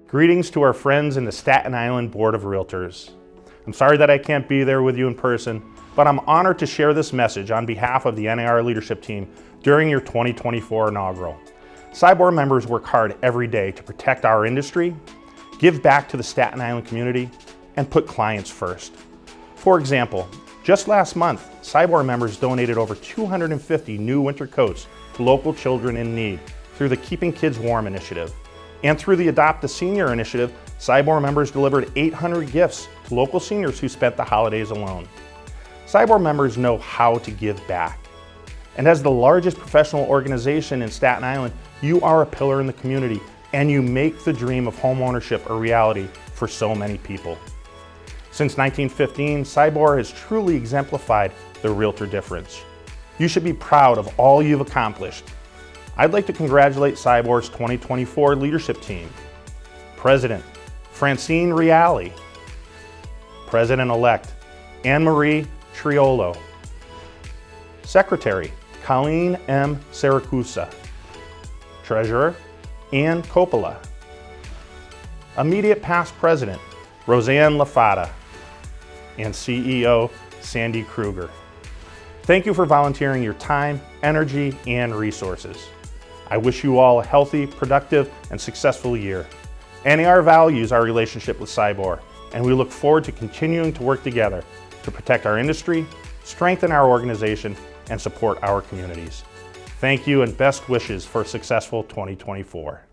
Greetings to our friends in the Staten Island Board of Realtors. I'm sorry that I can't be there with you in person, but I'm honored to share this message on behalf of the NAR leadership team during your 2024 inaugural. SIBOR members work hard every day to protect our industry, give back to the Staten Island community, and put clients first. For example, just last month, SIBOR members donated over 250 new winter coats to local children in need through the Keeping Kids Warm initiative. And through the Adopt a Senior initiative, SIBOR members delivered 800 gifts to local seniors who spent the holidays alone. SIBOR members know how to give back. And as the largest professional organization in Staten Island, you are a pillar in the community and you make the dream of homeownership a reality for so many people. Since 1915, SIBOR has truly exemplified the realtor difference. You should be proud of all you've accomplished. I'd like to congratulate SIBOR's 2024 leadership team. President Francine Reale, President-elect Anne-Marie Triolo, Secretary Colleen M. Saracusa, Treasurer Ann Coppola, Immediate Past President Roseanne Lafata, and CEO Sandy Kruger. Thank you for volunteering your time, energy, and resources. I wish you all a healthy, productive, and successful year. NAR values our relationship with SIBOR, and we look forward to continuing to work together to protect our industry, strengthen our organization, and support our communities. Thank you and best wishes for a successful 2024.